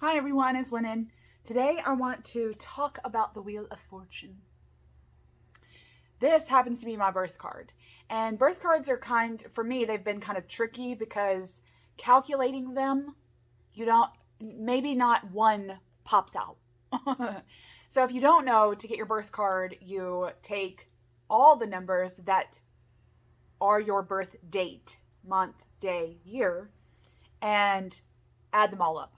Hi everyone, it's Lennon. Today I want to talk about the Wheel of Fortune. This happens to be my birth card. And birth cards are for me, they've been kind of tricky because calculating them, maybe not one pops out. So if you don't know, to get your birth card, you take all the numbers that are your birth date, month, day, year, and add them all up.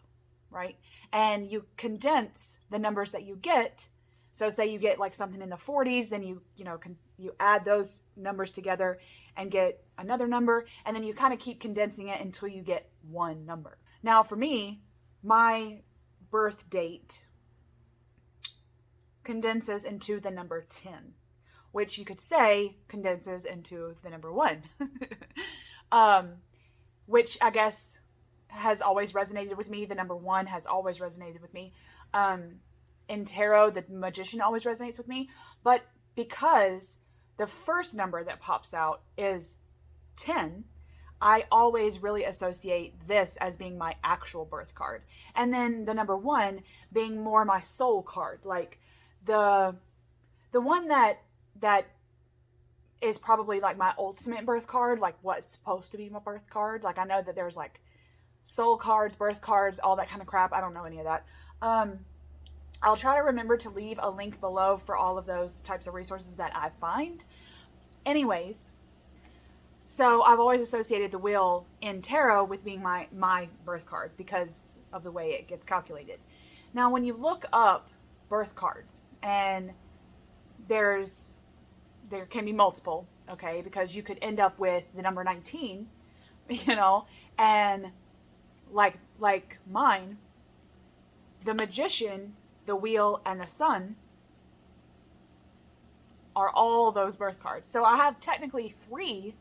Right? And you condense the numbers that you get. So say you get like something in the 40s, then you add those numbers together and get another number, and then you kind of keep condensing it until you get one number. Now for me, my birth date condenses into the number 10, which you could say condenses into the number 1. Which I guess has always resonated with me. The number 1 has always resonated with me. In tarot, the magician always resonates with me. But because the first number that pops out is 10, I always really associate this as being my actual birth card. And then the number 1 being more my soul card. Like the one that is probably like my ultimate birth card, like what's supposed to be my birth card. Like I know that there's like soul cards, birth cards, all that kind of crap. I don't know any of that. I'll try to remember to leave a link below for all of those types of resources that I find. Anyways, so I've always associated the wheel in tarot with being my birth card because of the way it gets calculated. Now, when you look up birth cards, and there can be multiple, okay, because you could end up with the number 19, and like mine, the magician, the wheel, and the sun are all those birth cards. So I have technically 3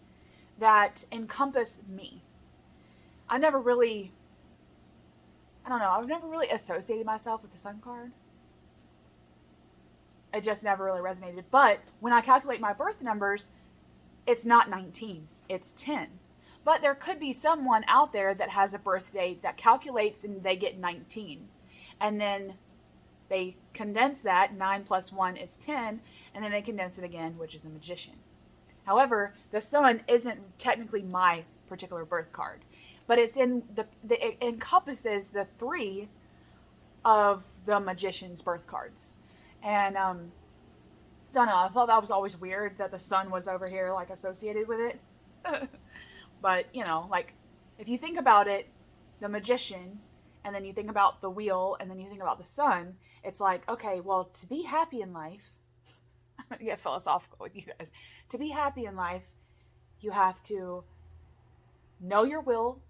that encompass me. I've never really associated myself with the sun card. It just never really resonated. But when I calculate my birth numbers, it's not 19, it's 10. But there could be someone out there that has a birth date that calculates and they get 19. And then they condense that, 9 plus 1 is 10, and then they condense it again, which is the magician. However, the sun isn't technically my particular birth card, but it's it encompasses the 3 of the magician's birth cards. And so I don't know, I thought that was always weird that the sun was over here like associated with it. But, like, if you think about it, the magician, and then you think about the wheel, and then you think about the sun, it's like, okay, well, to be happy in life, I'm going to get philosophical with you guys. To be happy in life, you have to know your will,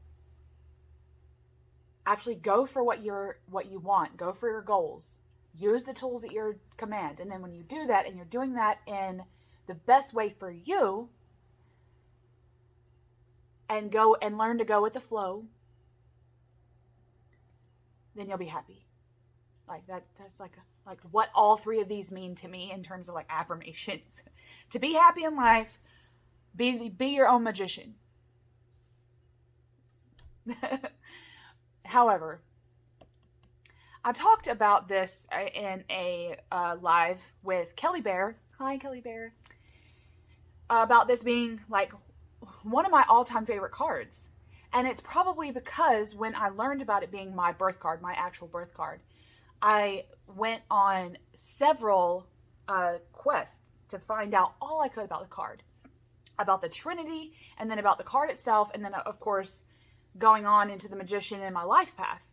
actually go for what you want, go for your goals, use the tools at your command, and then when you do that, and you're doing that in the best way for you, and go and learn to go with the flow, then you'll be happy. Like that's like what all 3 of these mean to me in terms of like affirmations. To be happy in life, be your own magician. However, I talked about this in a live with Kelly Bear. Hi, Kelly Bear. About this being like one of my all-time favorite cards. And it's probably because when I learned about it being my birth card, my actual birth card, I went on several quests to find out all I could about the card, about the Trinity, and then about the card itself, and then, of course, going on into the magician and my life path.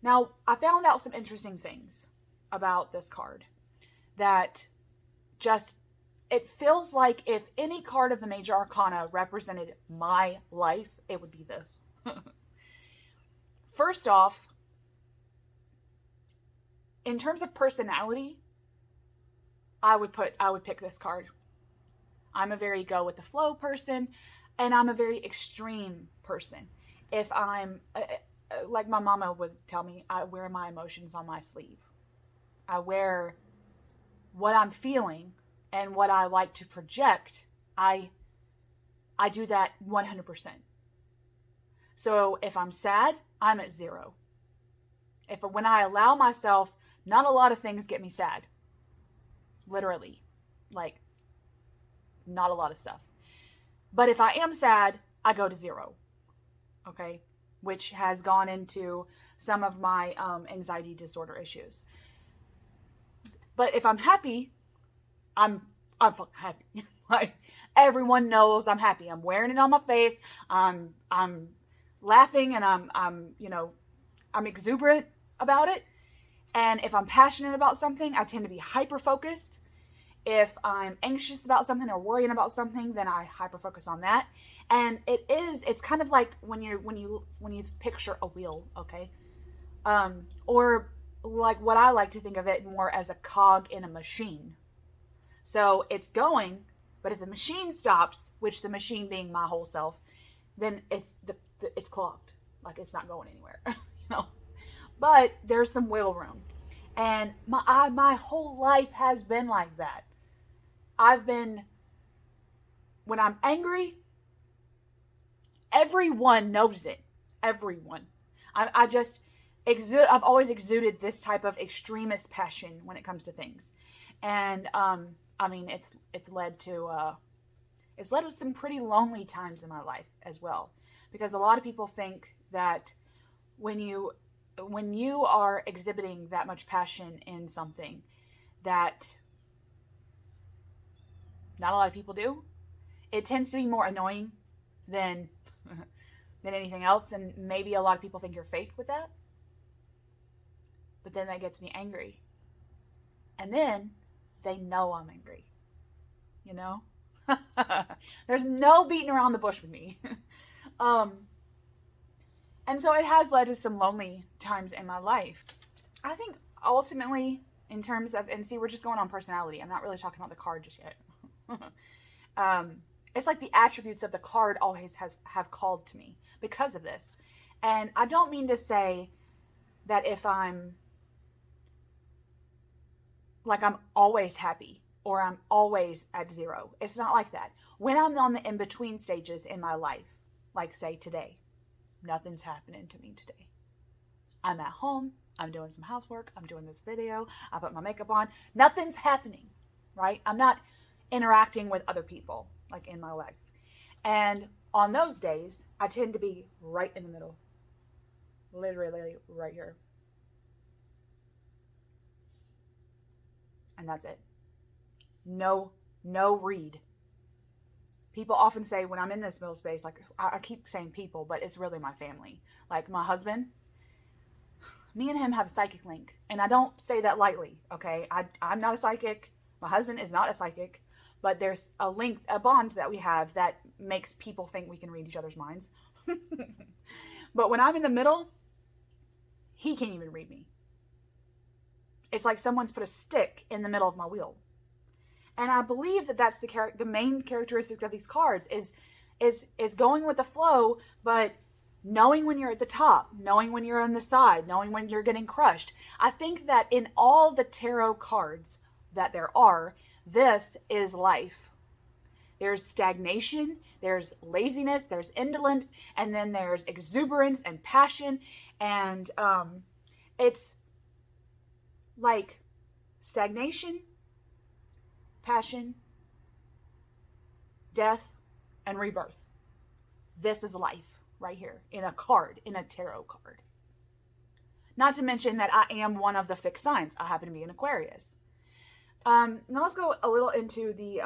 Now, I found out some interesting things about this card that just, it feels like if any card of the Major Arcana represented my life, it would be this. First off, in terms of personality, I would pick this card. I'm a very go with the flow person, and I'm a very extreme person. If I'm, like my mama would tell me, I wear my emotions on my sleeve. I wear what I'm feeling and what I like to project. I do that 100%. So if I'm sad, I'm at 0. When I allow myself, not a lot of things get me sad. Literally. Like, not a lot of stuff. But if I am sad, I go to 0. Okay? Which has gone into some of my anxiety disorder issues. But if I'm happy, I'm fucking happy. Like, everyone knows I'm happy. I'm wearing it on my face. I'm laughing, and I'm exuberant about it. And if I'm passionate about something, I tend to be hyper focused. If I'm anxious about something or worrying about something, then I hyper focus on that. And it's kind of like when you picture a wheel, okay? Or like what I like to think of it more as a cog in a machine. So it's going, but if the machine stops, which the machine being my whole self, then it's clogged. Like, it's not going anywhere, you know? But there's some wiggle room. And my whole life has been like that. When I'm angry, everyone knows it. Everyone. I've always exuded this type of extremist passion when it comes to things. And, it's led to some pretty lonely times in my life as well. Because a lot of people think that when you are exhibiting that much passion in something, that not a lot of people do, it tends to be more annoying than anything else. And maybe a lot of people think you're fake with that. But then that gets me angry. And then they know I'm angry. You know? There's no beating around the bush with me. And so it has led to some lonely times in my life. I think ultimately, in terms of, and see, we're just going on personality. I'm not really talking about the card just yet. It's like the attributes of the card always have called to me because of this. And I don't mean to say that if I'm always happy or I'm always at 0. It's not like that. When I'm on the in-between stages in my life, like say today, nothing's happening to me today. I'm at home. I'm doing some housework. I'm doing this video. I put my makeup on. Nothing's happening, right? I'm not interacting with other people like in my life. And on those days, I tend to be right in the middle. Literally right here. And that's it. No read. People often say when I'm in this middle space, like I keep saying people, but it's really my family. Like my husband, me and him have a psychic link. And I don't say that lightly, okay? I'm not a psychic. My husband is not a psychic. But there's a link, a bond that we have that makes people think we can read each other's minds. But when I'm in the middle, he can't even read me. It's like someone's put a stick in the middle of my wheel. And I believe that that's the main characteristic of these cards is going with the flow, but knowing when you're at the top, knowing when you're on the side, knowing when you're getting crushed. I think that in all the tarot cards that there are, this is life. There's stagnation, there's laziness, there's indolence, and then there's exuberance and passion. And it's like stagnation, passion, death, and rebirth. This is life right here in a card, in a tarot card. Not to mention that I am one of the fixed signs. I happen to be an Aquarius. Now let's go a little into the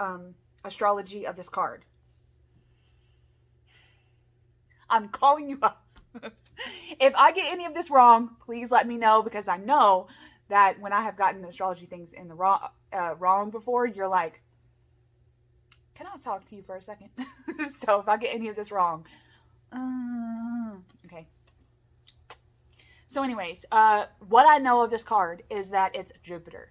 astrology of this card. I'm calling you up. If I get any of this wrong, please let me know, because I know that when I have gotten astrology things in the wrong before, you're like, can I talk to you for a second? So if I get any of this wrong, okay. So anyways, what I know of this card is that it's Jupiter.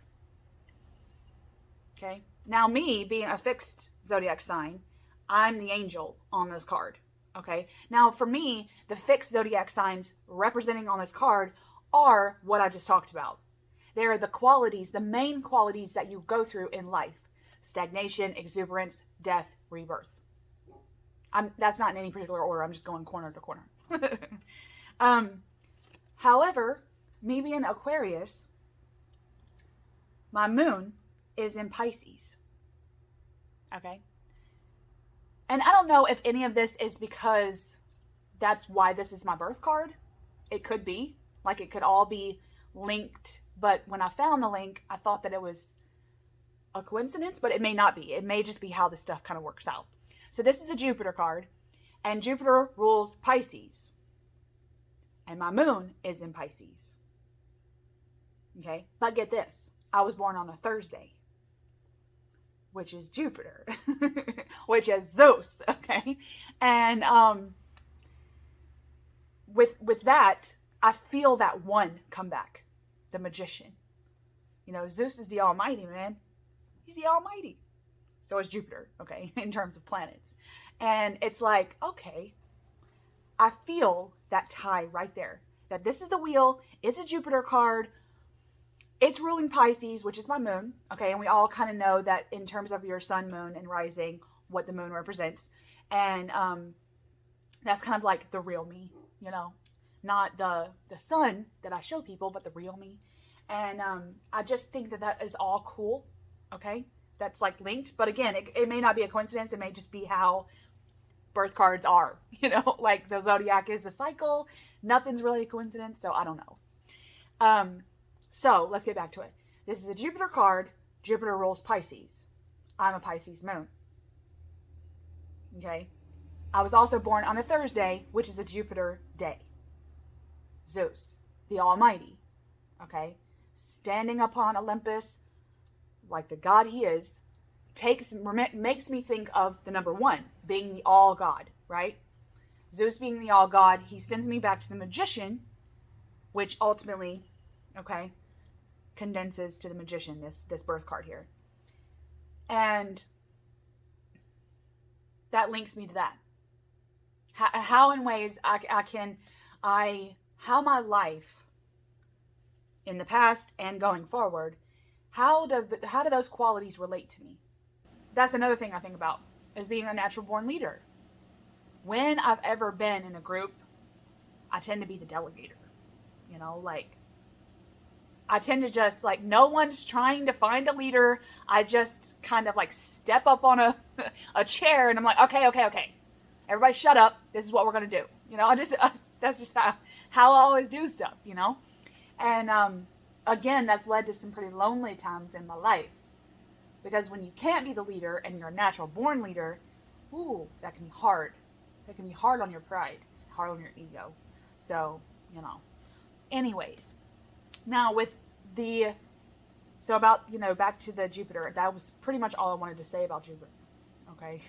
Okay. Now me being a fixed zodiac sign, I'm the angel on this card. Okay. Now for me, the fixed zodiac signs representing on this card are what I just talked about. They're the qualities, the main qualities that you go through in life. Stagnation, exuberance, death, rebirth. That's not in any particular order. I'm just going corner to corner. However, me being Aquarius, my moon is in Pisces. Okay? And I don't know if any of this is because that's why this is my birth card. It could be. Like, it could all be linked. But when I found the link, I thought that it was a coincidence, but it may not be. It may just be how this stuff kind of works out. So this is a Jupiter card, and Jupiter rules Pisces. And my moon is in Pisces. Okay? But get this. I was born on a Thursday, which is Jupiter, which is Zeus, okay? And with that, I feel that one come back, the magician. You know, Zeus is the almighty, man. He's the almighty. So is Jupiter, okay, in terms of planets. And it's like, okay, I feel that tie right there. That this is the wheel, it's a Jupiter card, it's ruling Pisces, which is my moon, okay? And we all kind of know that in terms of your sun, moon, and rising, what the moon represents. And that's kind of like the real me, you know? Not the sun that I show people, but the real me. And I just think that is all cool, okay? That's like linked. But again, it may not be a coincidence. It may just be how birth cards are, you know? Like the zodiac is a cycle. Nothing's really a coincidence, so I don't know. So let's get back to it. This is a Jupiter card. Jupiter rules Pisces. I'm a Pisces moon. Okay? I was also born on a Thursday, which is a Jupiter day. Zeus, the Almighty. Okay? Standing upon Olympus, like the God he is, makes me think of the number one, being the all God, right? Zeus being the all God, he sends me back to the magician, which ultimately, okay, condenses to the magician, this birth card here. And that links me to that. How in ways how my life in the past and going forward, how do those qualities relate to me? That's another thing I think about, is being a natural born leader. When I've ever been in a group, I tend to be the delegator. You know, like, I tend to just, like, no one's trying to find a leader. I just kind of, like, step up on a chair, and I'm like, okay. Everybody shut up. This is what we're going to do. You know, that's just how I always do stuff, you know? And, again, that's led to some pretty lonely times in my life. Because when you can't be the leader and you're a natural born leader, ooh, that can be hard. That can be hard on your pride, hard on your ego. So, you know. Anyways, now back to the Jupiter. That was pretty much all I wanted to say about Jupiter. Okay.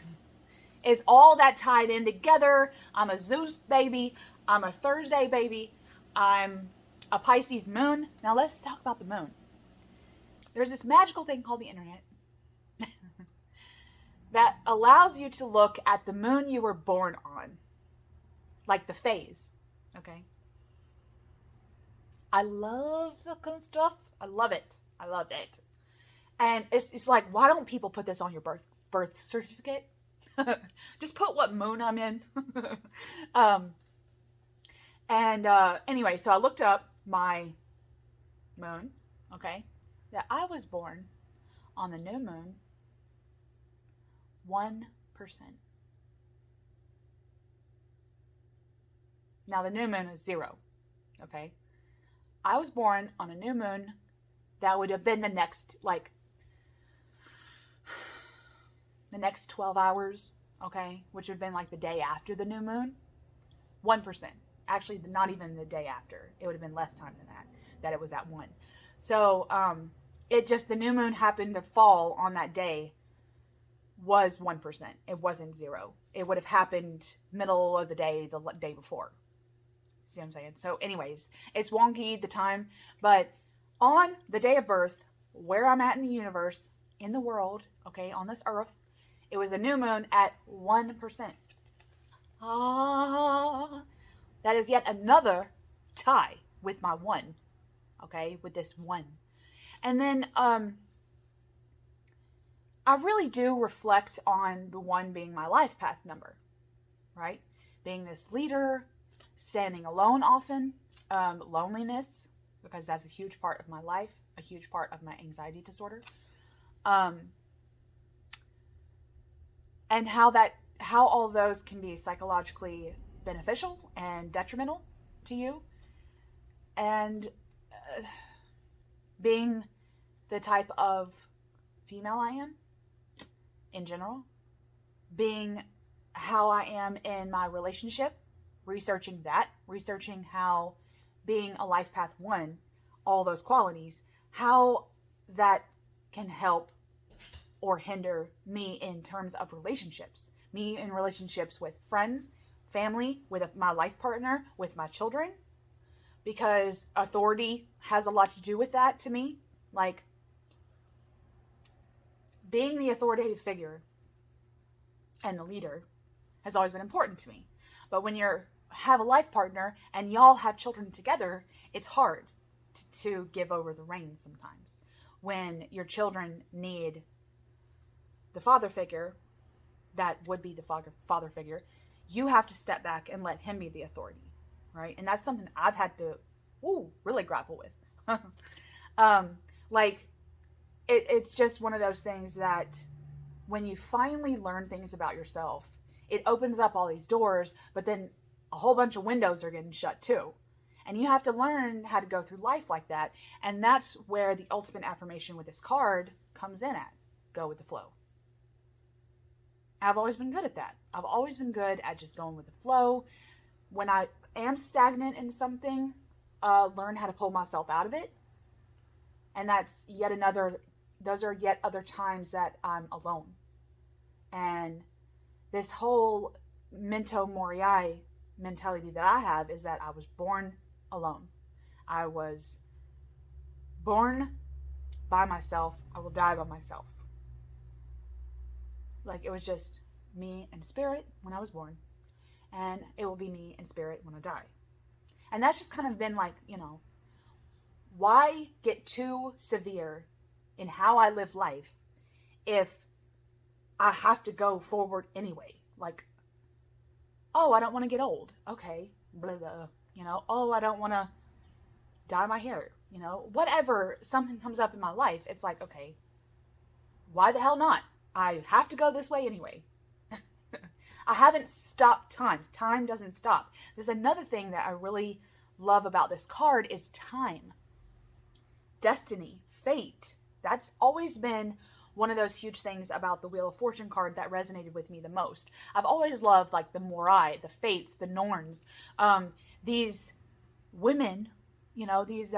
Is all that tied in together? I'm a Zeus baby. I'm a Thursday baby. I'm a Pisces moon. Now let's talk about the moon. There's this magical thing called the internet that allows you to look at the moon you were born on. Like the phase. Okay. I love that kind of stuff. I love it. And it's like, why don't people put this on your birth certificate? Just put what moon I'm in. Anyway, so I looked up my moon, okay, that I was born on the new moon 1%. Now the new moon is 0, okay? I was born on a new moon that would have been the next 12 hours, okay? Which would have been like the day after the new moon. 1%. Actually, not even the day after. It would have been less time than that it was at 1. So, the new moon happened to fall on that day was 1%. It wasn't 0. It would have happened middle of the day before. See what I'm saying? So anyways, it's wonky, the time, but on the day of birth, where I'm at in the universe, in the world, okay, on this earth, it was a new moon at 1%. That is yet another tie with my 1, okay, with this 1. And then, I really do reflect on the 1 being my life path number, right? Being this leader, standing alone often, loneliness, because that's a huge part of my life, a huge part of my anxiety disorder. And how all those can be psychologically beneficial and detrimental to you. And being the type of female I am in general, being how I am in my relationship, researching how being a life path 1, all those qualities, how that can help or hinder me in terms of relationships. Me in relationships with friends, family, with my life partner, with my children. Because authority has a lot to do with that to me. Like, being the authoritative figure and the leader has always been important to me. But when you have a life partner and y'all have children together, it's hard to give over the reins sometimes. When your children need the father figure, that would be the father figure, you have to step back and let him be the authority, right? And that's something I've had to really grapple with. It's just one of those things that when you finally learn things about yourself, it opens up all these doors, but then a whole bunch of windows are getting shut too. And you have to learn how to go through life like that. And that's where the ultimate affirmation with this card comes in at. Go with the flow. I've always been good at that. I've always been good at just going with the flow. When I am stagnant in something, learn how to pull myself out of it. And those are yet other times that I'm alone. And this whole memento mori mentality that I have is that I was born alone. I was born by myself. I will die by myself. Like, it was just me and spirit when I was born, and it will be me and spirit when I die. And that's just kind of been like, why get too severe in how I live life if I have to go forward anyway? Like, oh, I don't want to get old. Okay, blah, blah. Oh, I don't want to dye my hair. Whatever something comes up in my life, it's like, okay, why the hell not? I have to go this way anyway. I haven't stopped time. Time doesn't stop. There's another thing that I really love about this card is time. Destiny, fate. That's always been one of those huge things about the Wheel of Fortune card that resonated with me the most. I've always loved like the Morai, the Fates, the Norns. These women, these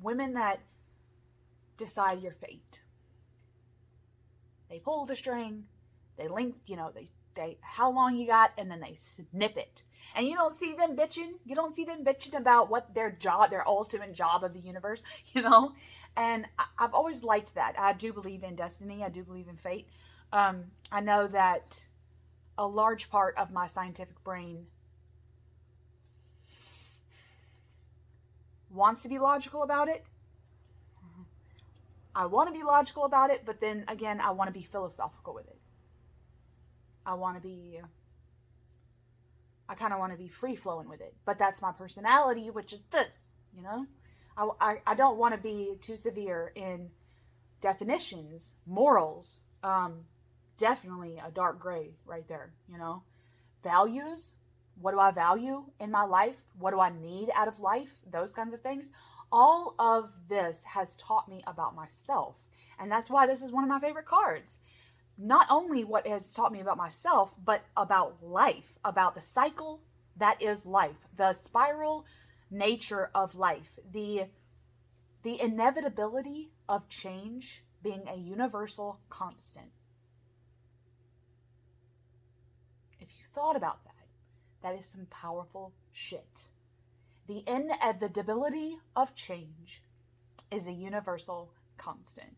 women that decide your fate. They pull the string, they link, they how long you got, and then they snip it. And you don't see them bitching. You don't see them bitching about what their ultimate job of the universe, And I've always liked that. I do believe in destiny. I do believe in fate. I know that a large part of my scientific brain wants to be logical about it. I want to be logical about it, but then again, I want to be philosophical with it. I kind of want to be free-flowing with it. But that's my personality, which is this, I don't want to be too severe in definitions, morals. Definitely a dark gray right there, Values, what do I value in my life? What do I need out of life? Those kinds of things. All of this has taught me about myself. And that's why this is one of my favorite cards. Not only what it has taught me about myself, but about life, about the cycle that is life, the spiral nature of life, the inevitability of change being a universal constant. If you thought about that, that is some powerful shit. The inevitability of change is a universal constant.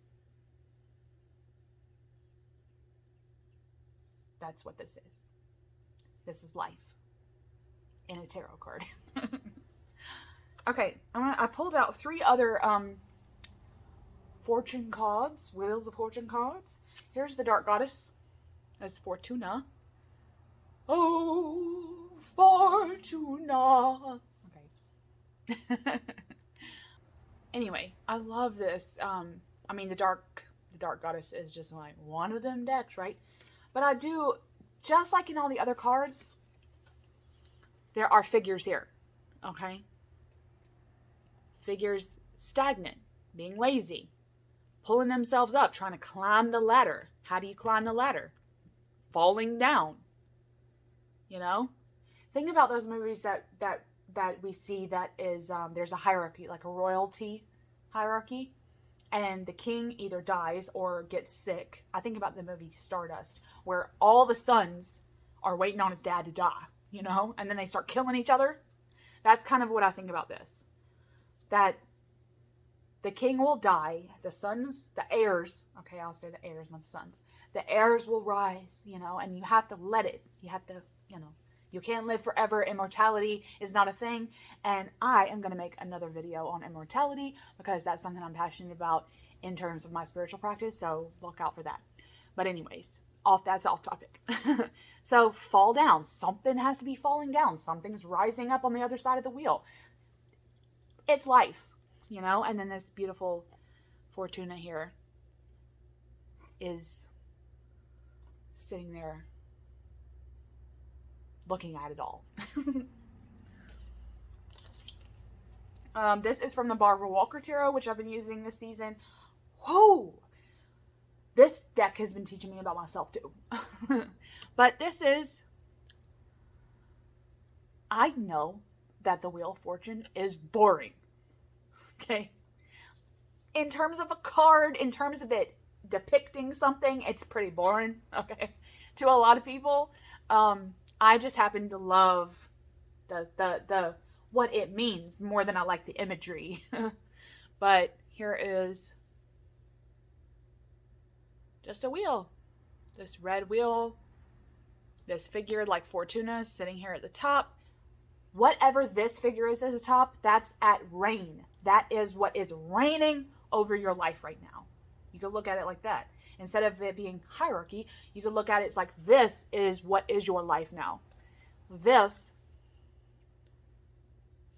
That's what this is. This is life in a tarot card. Okay, I pulled out 3 other fortune cards, Wheels of Fortune cards. Here's the Dark Goddess. That's Fortuna. Oh, Fortuna. Okay. Anyway, I love this. I mean, the dark goddess is just like one of them decks, right? But I do, just like in all the other cards, there are figures here. Okay? Figures stagnant, being lazy, pulling themselves up, trying to climb the ladder. How do you climb the ladder? Falling down. You know? Think about those movies that we see that is, there's a hierarchy, like a royalty hierarchy, and the king either dies or gets sick. I think about the movie Stardust, where all the sons are waiting on his dad to die, you know, and then they start killing each other. That's kind of what I think about this. That the king will die, the sons, the heirs, okay, I'll say the heirs, not the sons, the heirs will rise, you know, and you have to let it. You have to, you know, you can't live forever. Immortality is not a thing. And I am going to make another video on immortality because that's something I'm passionate about in terms of my spiritual practice. So look out for that. But anyways, that's off topic. So fall down. Something has to be falling down. Something's rising up on the other side of the wheel. It's life, you know? And then this beautiful Fortuna here is sitting there looking at it all. This is from the Barbara Walker Tarot, which I've been using this season. Whoa! This deck has been teaching me about myself too. But this is... I know that the Wheel of Fortune is boring. Okay? In terms of a card, in terms of it depicting something, it's pretty boring. Okay? To a lot of people. I just happen to love the what it means more than I like the imagery. But here is just a wheel. This red wheel. This figure like Fortuna sitting here at the top. Whatever this figure is at the top, that's at reign. That is what is reigning over your life right now. You could look at it like that. Instead of it being hierarchy, you could look at it as like, this is what is your life now. This,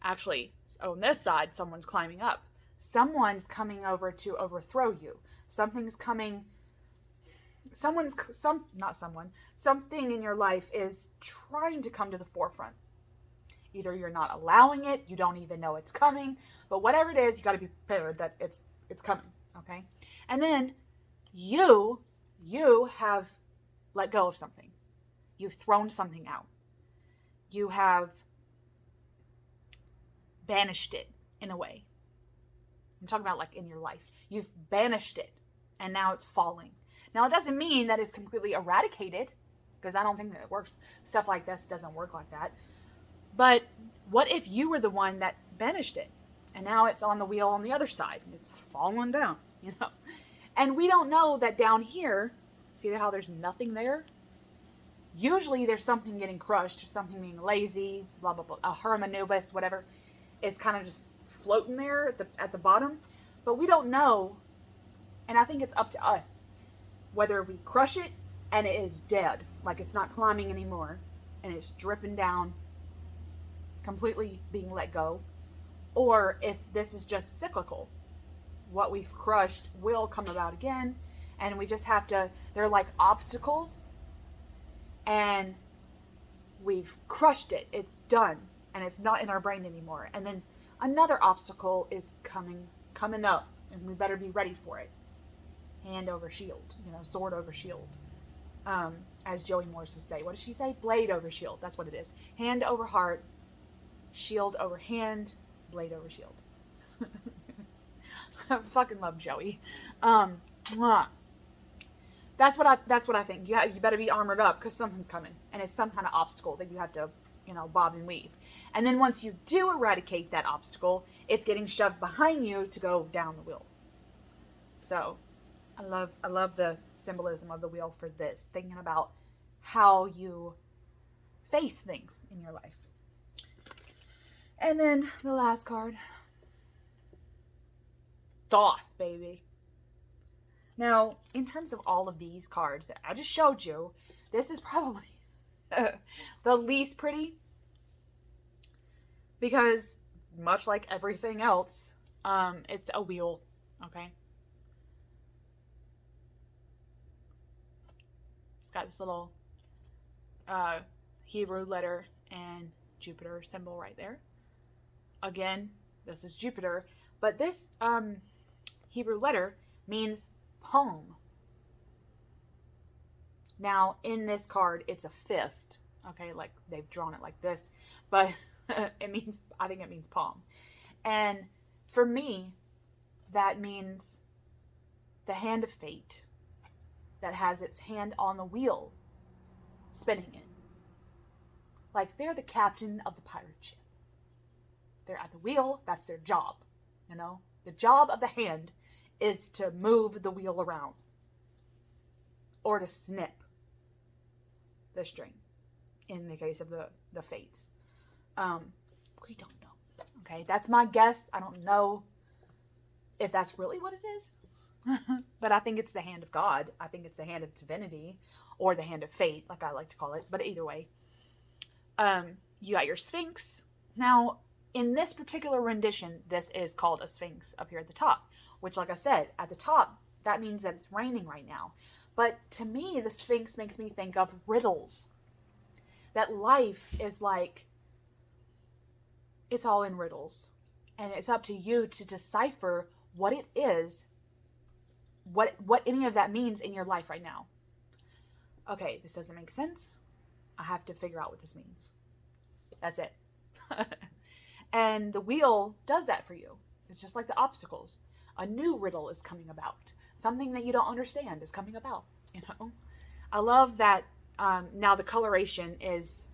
actually, on this side, someone's climbing up. Someone's coming over to overthrow you. Something in your life is trying to come to the forefront. Either you're not allowing it, you don't even know it's coming, but whatever it is, you got to be prepared that it's coming, okay? And then you have let go of something. You've thrown something out. You have banished it in a way. I'm talking about like in your life. You've banished it and now it's falling. Now it doesn't mean that it's completely eradicated, because I don't think that it works. Stuff like this doesn't work like that. But what if you were the one that banished it and now it's on the wheel on the other side and it's falling down, you know? And we don't know that down here, see how there's nothing there? Usually there's something getting crushed, something being lazy, blah, blah, blah. A Hermanubis, whatever, is kind of just floating there at the bottom. But we don't know, and I think it's up to us, whether we crush it and it is dead, like it's not climbing anymore, and it's dripping down, completely being let go, or if this is just cyclical. What we've crushed will come about again, and we just have to, they're like obstacles, and we've crushed it, it's done, and it's not in our brain anymore. And then another obstacle is coming up, and we better be ready for it. Hand over shield, you know, sword over shield. As Joey Morse would say. What does she say? Blade over shield. That's what it is. Hand over heart, shield over hand, blade over shield. I fucking love Joey. That's what I think. You better be armored up because something's coming, and it's some kind of obstacle that you have to, you know, bob and weave. And then once you do eradicate that obstacle, it's getting shoved behind you to go down the wheel. So, I love the symbolism of the wheel for this, thinking about how you face things in your life. And then the last card, Thoth, baby. Now, in terms of all of these cards that I just showed you, this is probably the least pretty, because much like everything else, It's a wheel, okay? It's got this little Hebrew letter and Jupiter symbol right there. Again, this is Jupiter, but this Hebrew letter means palm. Now, in this card, it's a fist, okay? Like, they've drawn it like this, but I think it means palm. And for me, that means the hand of fate that has its hand on the wheel, spinning it. Like, they're the captain of the pirate ship. They're at the wheel, that's their job, you know? The job of the hand is to move the wheel around. Or to snip the string, in the case of the fates. We don't know. Okay, that's my guess. I don't know if that's really what it is. But I think it's the hand of God. I think it's the hand of divinity, or the hand of fate, like I like to call it. But either way, you got your Sphinx. Now, in this particular rendition, this is called a Sphinx up here at the top, which, like I said, at the top, that means that it's raining right now. But to me, the Sphinx makes me think of riddles. That life is like, it's all in riddles. And it's up to you to decipher what it is, what any of that means in your life right now. Okay, this doesn't make sense. I have to figure out what this means. That's it. And the wheel does that for you. It's just like the obstacles. A new riddle is coming about. Something that you don't understand is coming about, you know? I love that now the coloration is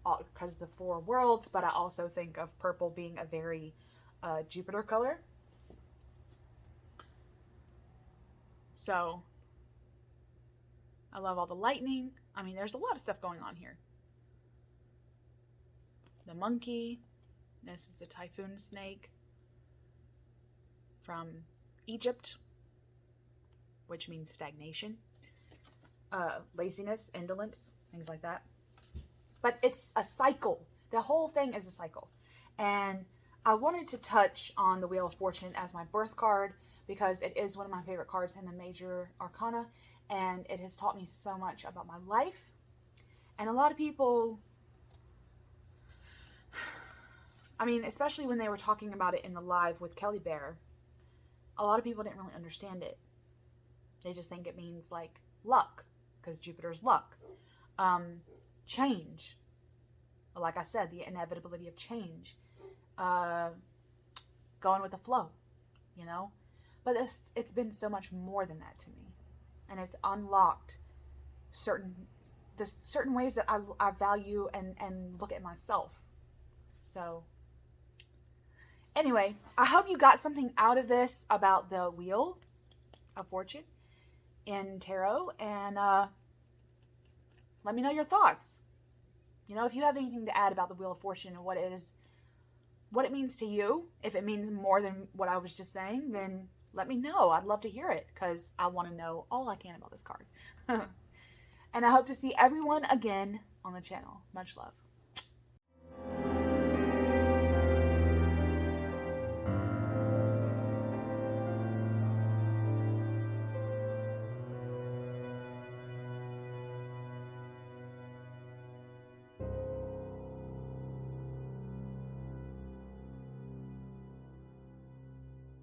because of the four worlds, but I also think of purple being a very Jupiter color. So, I love all the lightning. I mean, there's a lot of stuff going on here. The monkey. This is the typhoon snake from Egypt, which means stagnation, laziness, indolence, things like that. But it's a cycle. The whole thing is a cycle. And I wanted to touch on the Wheel of Fortune as my birth card because it is one of my favorite cards in the Major Arcana, and it has taught me so much about my life. And a lot of people, I mean, especially when they were talking about it in the live with Kelly Bear, a lot of people didn't really understand it. They just think it means like luck, because Jupiter's luck. Change. Like I said, the inevitability of change. Going with the flow, you know? But it's been so much more than that to me. And it's unlocked certain ways that I value and look at myself. So, anyway, I hope you got something out of this about the Wheel of Fortune in tarot, and let me know your thoughts. You know, if you have anything to add about the Wheel of Fortune and what it means to you, if it means more than what I was just saying, then let me know. I'd love to hear it because I want to know all I can about this card. And I hope to see everyone again on the channel. Much love.